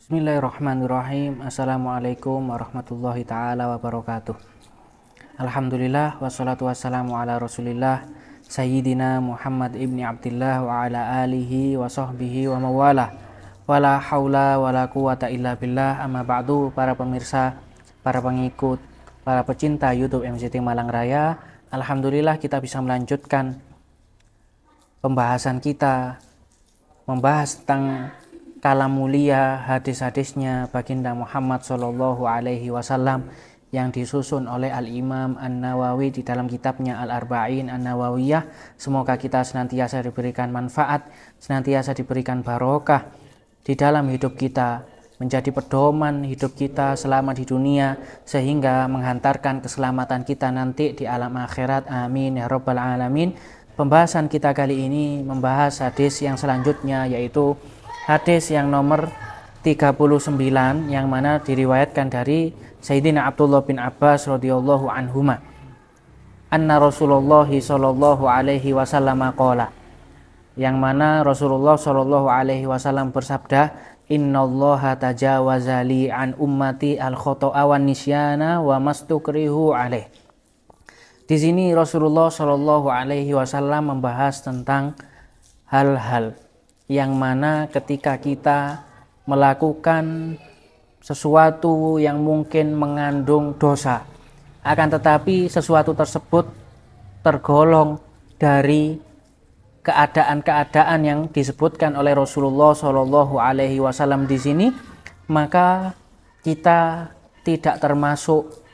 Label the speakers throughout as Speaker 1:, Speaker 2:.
Speaker 1: Bismillahirrahmanirrahim. Assalamualaikum warahmatullahi ta'ala wabarakatuh. Alhamdulillah wassalatu wassalamu ala rasulillah Sayyidina Muhammad ibni Abdillah wa ala alihi wa sahbihi wa mawalah. Wala hawla wala quwata illa billah. Amma ba'du. Para pemirsa, para pengikut, para pecinta YouTube MCT Malang Raya, alhamdulillah kita bisa melanjutkan pembahasan kita, membahas tentang kalam mulia, hadis-hadisnya baginda Muhammad Shallallahu Alaihi Wasallam yang disusun oleh Al-Imam An-Nawawi di dalam kitabnya Al-Arba'in An-Nawawiyah. Semoga kita senantiasa diberikan manfaat, senantiasa diberikan barokah di dalam hidup kita, menjadi pedoman hidup kita selama di dunia, sehingga menghantarkan keselamatan kita nanti di alam akhirat. Amin ya rabbal alamin. Pembahasan kita kali ini membahas hadis yang selanjutnya, yaitu hadis yang nomor 39, yang mana diriwayatkan dari Sayyidina Abdullah bin Abbas radhiyallahu anhuma. Anna Rasulullah sallallahu alaihi wasallam qala, yang mana Rasulullah sallallahu alaihi wasallam bersabda, innallaha tajawaza li an ummati al-khata'a wan nisyana wa mastukrihu alaih. Di sini Rasulullah sallallahu alaihi wasallam membahas tentang hal-hal yang mana ketika kita melakukan sesuatu yang mungkin mengandung dosa, akan tetapi sesuatu tersebut tergolong dari keadaan-keadaan yang disebutkan oleh Rasulullah Shallallahu Alaihi Wasallam di sini, maka kita tidak termasuk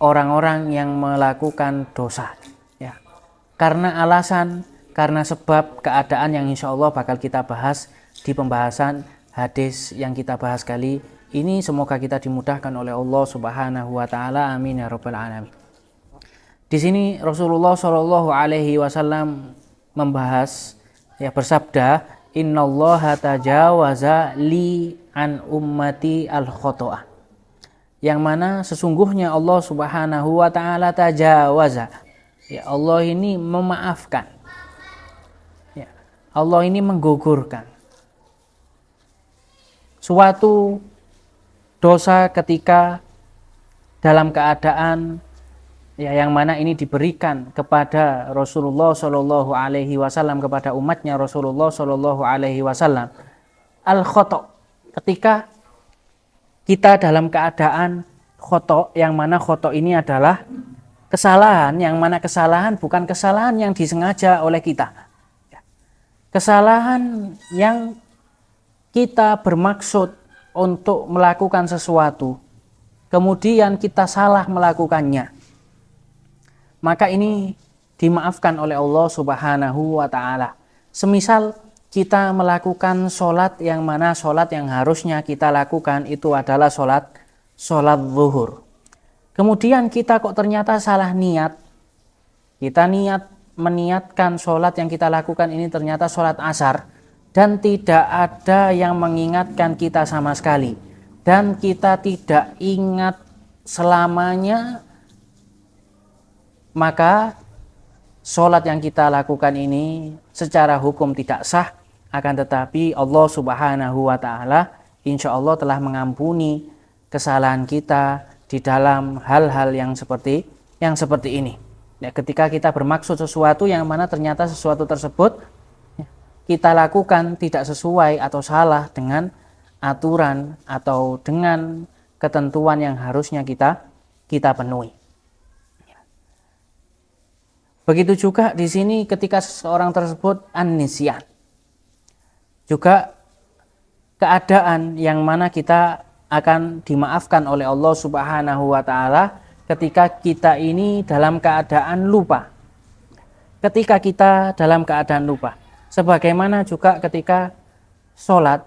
Speaker 1: orang-orang yang melakukan dosa, ya. Karena sebab keadaan yang insya Allah bakal kita bahas di pembahasan hadis yang kita bahas kali ini. Semoga kita dimudahkan oleh Allah Subhanahu wa Ta'ala. Amin ya rabbal alamin. Di sini Rasulullah Shallallahu Alaihi Wasallam membahas, ya, bersabda, innallaha tajawaza li an ummati al khotoah, yang mana sesungguhnya Allah Subhanahu wa Ta'ala tajawaza, ya, Allah ini memaafkan, Allah ini menggugurkan suatu dosa ketika dalam keadaan, ya, yang mana ini diberikan kepada Rasulullah Shallallahu Alaihi Wasallam, kepada umatnya Rasulullah Shallallahu Alaihi Wasallam, al-khoto, ketika kita dalam keadaan khoto, yang mana khoto ini adalah kesalahan, yang mana kesalahan bukan kesalahan yang disengaja oleh kita, kesalahan yang kita bermaksud untuk melakukan sesuatu, kemudian kita salah melakukannya, maka ini dimaafkan oleh Allah Subhanahu wa Ta'ala. Semisal kita melakukan sholat, yang mana sholat yang harusnya kita lakukan itu adalah sholat zuhur, kemudian kita kok ternyata salah niat, kita meniatkan sholat yang kita lakukan ini ternyata sholat asar, dan tidak ada yang mengingatkan kita sama sekali, dan kita tidak ingat selamanya, maka sholat yang kita lakukan ini secara hukum tidak sah. Akan tetapi Allah Subhanahu wa Ta'ala insya Allah telah mengampuni kesalahan kita di dalam hal-hal yang seperti ini. Ya, ketika kita bermaksud sesuatu yang mana ternyata sesuatu tersebut kita lakukan tidak sesuai atau salah dengan aturan atau dengan ketentuan yang harusnya kita penuhi. Begitu juga di sini ketika seseorang tersebut an-nisyan, juga keadaan yang mana kita akan dimaafkan oleh Allah Subhanahu wa Ta'ala ketika kita ini dalam keadaan lupa. Ketika kita dalam keadaan lupa, sebagaimana juga ketika sholat,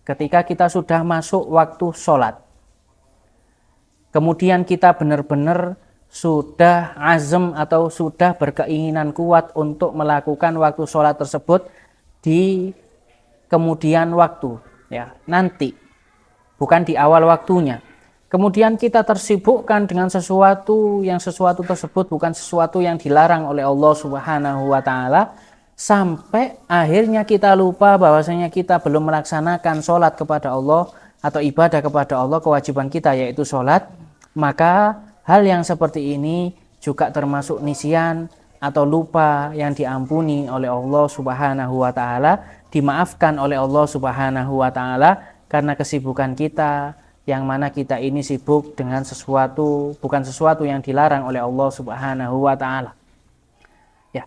Speaker 1: ketika kita sudah masuk waktu sholat, kemudian kita benar-benar sudah azam atau sudah berkeinginan kuat untuk melakukan waktu sholat tersebut di kemudian waktu, ya, nanti, bukan di awal waktunya. Kemudian kita tersibukkan dengan sesuatu tersebut bukan sesuatu yang dilarang oleh Allah Subhanahu wa Ta'ala, sampai akhirnya kita lupa bahwasanya kita belum melaksanakan sholat kepada Allah atau ibadah kepada Allah, kewajiban kita yaitu sholat, maka hal yang seperti ini juga termasuk nisyan atau lupa yang diampuni oleh Allah Subhanahu wa taala, dimaafkan oleh Allah Subhanahu wa taala karena kesibukan kita, yang mana kita ini sibuk dengan sesuatu, bukan sesuatu yang dilarang oleh Allah Subhanahu wa taala. Ya.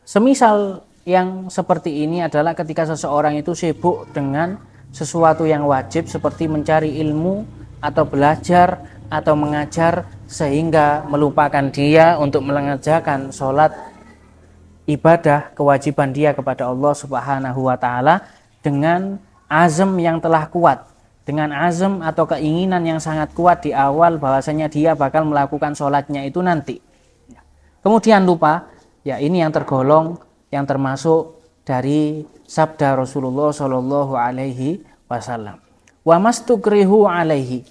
Speaker 1: Semisal yang seperti ini adalah ketika seseorang itu sibuk dengan sesuatu yang wajib seperti mencari ilmu atau belajar atau mengajar, sehingga melupakan dia untuk mengerjakan sholat, ibadah, kewajiban dia kepada Allah Subhanahu wa taala dengan azam yang telah kuat, dengan azam atau keinginan yang sangat kuat di awal bahwasanya dia bakal melakukan sholatnya itu nanti. Kemudian lupa, ya ini yang tergolong, yang termasuk dari sabda Rasulullah Shallallahu Alaihi Wasallam. Wa mastukrihu alaihi.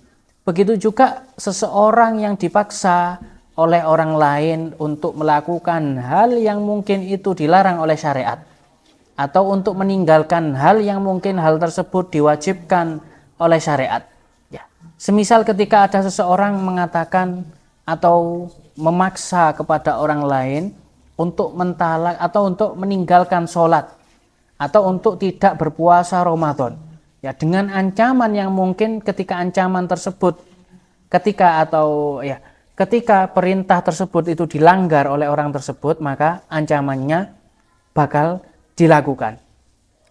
Speaker 1: Begitu juga seseorang yang dipaksa oleh orang lain untuk melakukan hal yang mungkin itu dilarang oleh syariat, atau untuk meninggalkan hal yang mungkin hal tersebut diwajibkan oleh syariat. Ya. Semisal ketika ada seseorang mengatakan atau memaksa kepada orang lain untuk mentalak atau untuk meninggalkan sholat atau untuk tidak berpuasa Ramadan. Ya, dengan ancaman yang mungkin ketika ancaman tersebut, ketika perintah tersebut itu dilanggar oleh orang tersebut, maka ancamannya bakal dilakukan.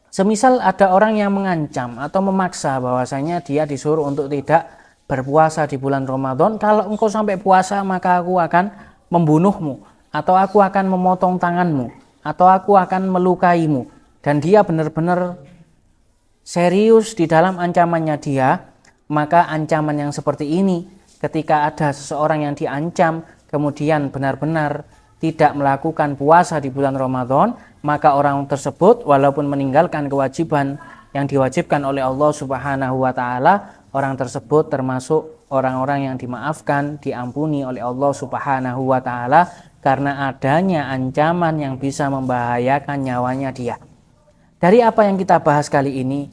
Speaker 1: Semisal ada orang yang mengancam atau memaksa bahwasanya dia disuruh untuk tidak berpuasa di bulan Ramadan, kalau engkau sampai puasa maka aku akan membunuhmu, atau aku akan memotong tanganmu, atau aku akan melukaimu, dan dia benar-benar serius di dalam ancamannya dia, maka ancaman yang seperti ini ketika ada seseorang yang diancam kemudian benar-benar tidak melakukan puasa di bulan Ramadan, maka orang tersebut walaupun meninggalkan kewajiban yang diwajibkan oleh Allah Subhanahu wa taala, orang tersebut termasuk orang-orang yang dimaafkan, diampuni oleh Allah Subhanahu wa taala karena adanya ancaman yang bisa membahayakan nyawanya dia. Dari apa yang kita bahas kali ini,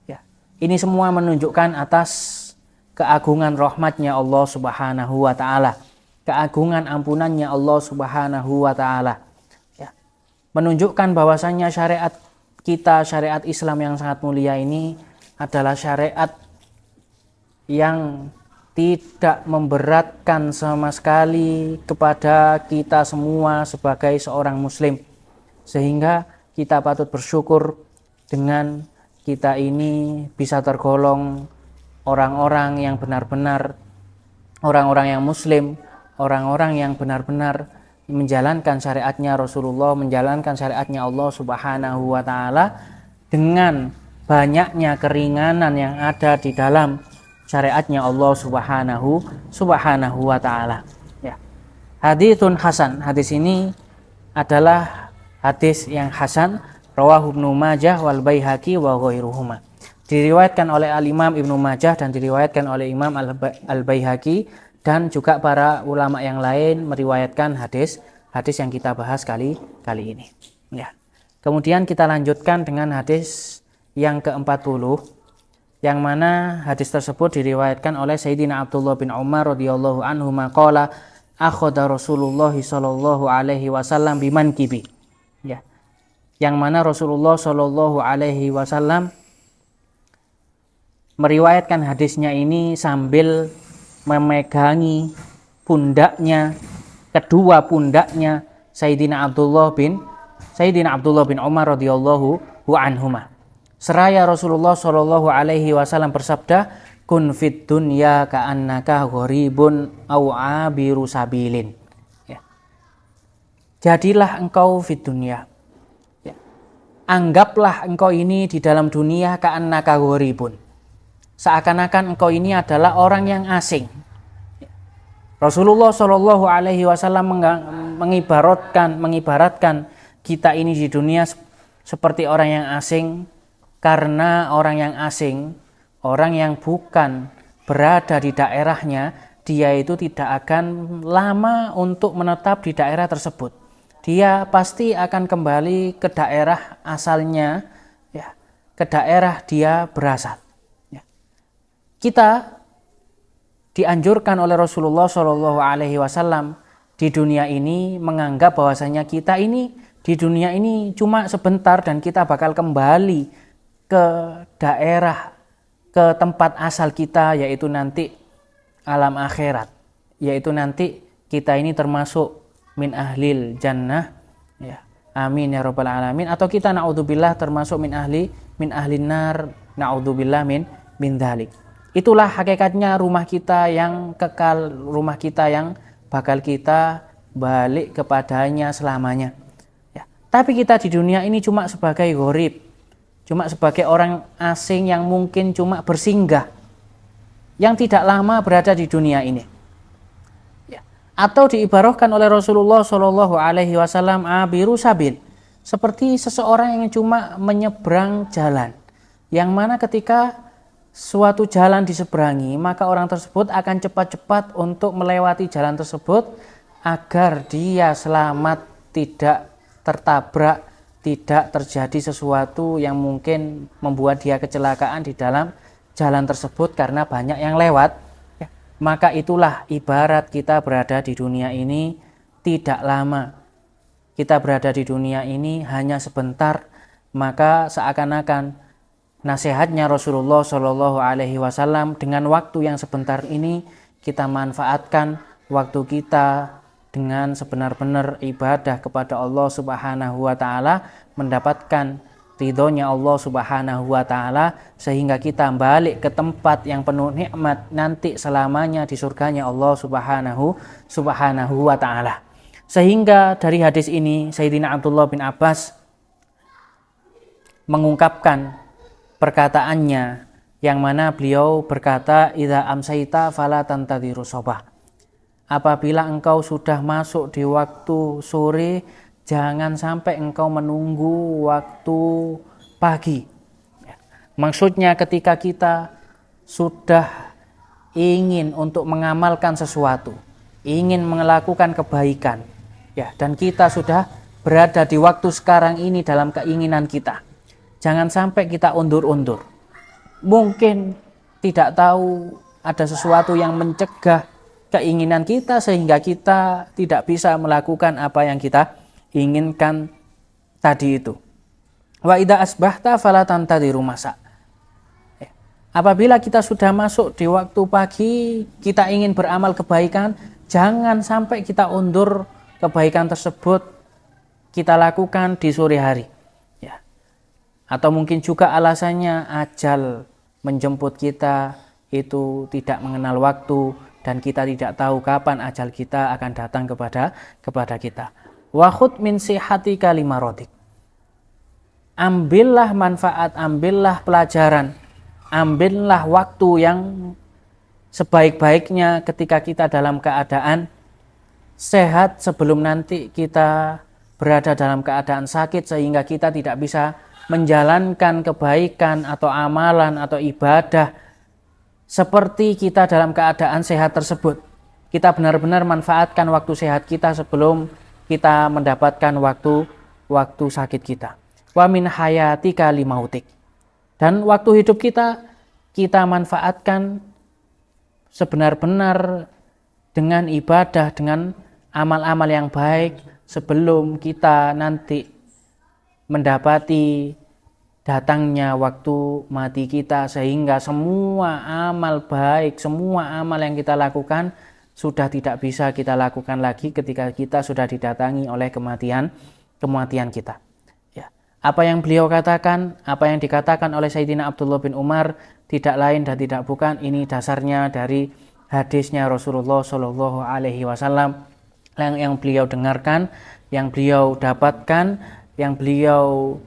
Speaker 1: ya, ini semua menunjukkan atas keagungan rahmatnya Allah Subhanahu wa taala, keagungan ampunannya Allah Subhanahu wa taala. Ya. Menunjukkan bahwasanya syariat kita, syariat Islam yang sangat mulia ini adalah syariat yang tidak memberatkan sama sekali kepada kita semua sebagai seorang muslim, sehingga kita patut bersyukur dengan kita ini bisa tergolong orang-orang yang benar-benar orang-orang yang muslim, orang-orang yang benar-benar menjalankan syariatnya Rasulullah, menjalankan syariatnya Allah Subhanahu wa taala dengan banyaknya keringanan yang ada di dalam syariatnya Allah Subhanahu wa taala. Ya. Haditsun hasan. Hadis ini adalah hadis yang hasan, rawahu Ibnu Majah wal Baihaqi wa ghairuhuma. Diriwayatkan oleh Al-Imam Ibnu Majah dan diriwayatkan oleh Imam Al-Baihaqi, dan juga para ulama yang lain meriwayatkan hadis yang kita bahas kali ini. Ya. Kemudian kita lanjutkan dengan hadis yang ke-40, yang mana hadis tersebut diriwayatkan oleh Sayyidina Abdullah bin Umar radhiyallahu anhu maqala akhadha Rasulullah sallallahu alaihi wasallam bimankibi. Ya. Yang mana Rasulullah sallallahu alaihi wasallam meriwayatkan hadisnya ini sambil memegangi pundaknya, kedua pundaknya Sayyidina Abdullah bin Umar radhiyallahu anhuma. Seraya Rasulullah sallallahu alaihi wasallam bersabda, kun fid dunya ka'annaka gharibun aw abiru sabilin. Ya. Jadilah engkau fid dunya. Ya. Anggaplah engkau ini di dalam dunia ka'annaka gharibun. Seakan-akan engkau ini adalah orang yang asing. Ya. Rasulullah sallallahu alaihi wasallam mengibaratkan kita ini di dunia seperti orang yang asing, karena orang yang asing, orang yang bukan berada di daerahnya, dia itu tidak akan lama untuk menetap di daerah tersebut. Dia pasti akan kembali ke daerah asalnya, ya, ke daerah dia berasal. Ya. kita dianjurkan oleh Rasulullah Shallallahu Alaihi Wasallam di dunia ini menganggap bahwasanya kita ini di dunia ini cuma sebentar dan kita bakal kembali ke daerah, ke tempat asal kita, yaitu nanti alam akhirat, yaitu nanti kita ini termasuk min ahlil jannah, ya amin ya rabbal alamin, atau kita naudzubillah termasuk min ahlin nar, naudzubillah min dzalik. Itulah hakikatnya rumah kita yang kekal, rumah kita yang bakal kita balik kepadanya selamanya. Ya. Tapi kita di dunia ini cuma sebagai gharib, cuma sebagai orang asing yang mungkin cuma bersinggah, yang tidak lama berada di dunia ini. Ya. Atau diibarahkan oleh Rasulullah Shallallahu Alaihi Wasallam abiru sabil, seperti seseorang yang cuma menyeberang jalan, yang mana ketika suatu jalan diseberangi, maka orang tersebut akan cepat-cepat untuk melewati jalan tersebut agar dia selamat, tidak tertabrak, tidak terjadi sesuatu yang mungkin membuat dia kecelakaan di dalam jalan tersebut karena banyak yang lewat. Maka itulah ibarat kita berada di dunia ini tidak lama. Kita berada di dunia ini hanya sebentar, maka seakan-akan nasihatnya Rasulullah Shallallahu Alaihi Wasallam, dengan waktu yang sebentar ini kita manfaatkan waktu kita dengan sebenar-benar ibadah kepada Allah Subhanahu Wa Taala, mendapatkan ridhonya Allah Subhanahu Wa Taala, sehingga kita balik ke tempat yang penuh nikmat nanti selamanya di surganya Allah Subhanahu Wa Taala. Sehingga dari hadis ini Sayyidina Abdullah bin Abbas mengungkapkan perkataannya, yang mana beliau berkata, idza amsaita fala tantadhiru sobah. Apabila engkau sudah masuk di waktu sore, jangan sampai engkau menunggu waktu pagi. Maksudnya ketika kita sudah ingin untuk mengamalkan sesuatu, ingin melakukan kebaikan, ya, dan kita sudah berada di waktu sekarang ini dalam keinginan kita, jangan sampai kita undur-undur. Mungkin tidak tahu ada sesuatu yang mencegah keinginan kita sehingga kita tidak bisa melakukan apa yang kita inginkan tadi itu. Wa idza asbahta fala tantadhiru masa. Apabila kita sudah masuk di waktu pagi, kita ingin beramal kebaikan, jangan sampai kita undur kebaikan tersebut, kita lakukan di sore hari. Atau mungkin juga alasannya ajal menjemput kita itu tidak mengenal waktu, dan kita tidak tahu kapan ajal kita akan datang kepada kita. Wa khudh min sihatika limarodik. Ambillah manfaat, ambillah pelajaran, ambillah waktu yang sebaik-baiknya ketika kita dalam keadaan sehat, sebelum nanti kita berada dalam keadaan sakit sehingga kita tidak bisa menjalankan kebaikan atau amalan atau ibadah seperti kita dalam keadaan sehat tersebut. Kita benar-benar manfaatkan waktu sehat kita sebelum kita mendapatkan waktu sakit kita. Wa min hayatika limautik. Dan waktu hidup kita manfaatkan sebenar-benar dengan ibadah, dengan amal-amal yang baik sebelum kita nanti mendapati datangnya waktu mati kita, sehingga semua amal baik, semua amal yang kita lakukan sudah tidak bisa kita lakukan lagi ketika kita sudah didatangi oleh kematian kita. Ya. Apa yang beliau katakan, apa yang dikatakan oleh Sayyidina Abdullah bin Umar tidak lain dan tidak bukan, ini dasarnya dari hadisnya Rasulullah Shallallahu Alaihi Wasallam yang beliau dengarkan, yang beliau dapatkan, yang beliau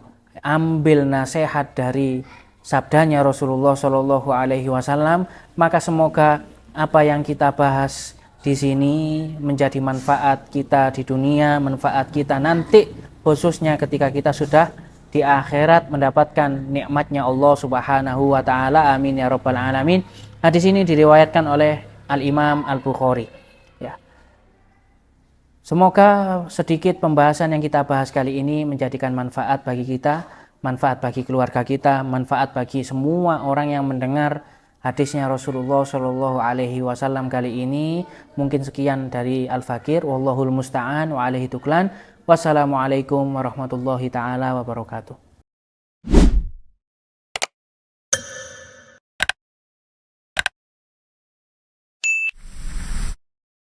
Speaker 1: ambil nasihat dari sabdanya Rasulullah Shallallahu Alaihi Wasallam. Maka semoga apa yang kita bahas di sini menjadi manfaat kita di dunia, manfaat kita nanti, khususnya ketika kita sudah di akhirat mendapatkan nikmatnya Allah Subhanahu Wa Taala. Amin ya rabbal alamin. Hadis ini diriwayatkan oleh Al-Imam Al-Bukhari. Semoga sedikit pembahasan yang kita bahas kali ini menjadikan manfaat bagi kita, manfaat bagi keluarga kita, manfaat bagi semua orang yang mendengar hadisnya Rasulullah Shallallahu Alaihi Wasallam kali ini. Mungkin sekian dari Al-Fakir. Wallahul musta'an wa alaihi tuklan. Wassalamualaikum warahmatullahi taala wabarakatuh.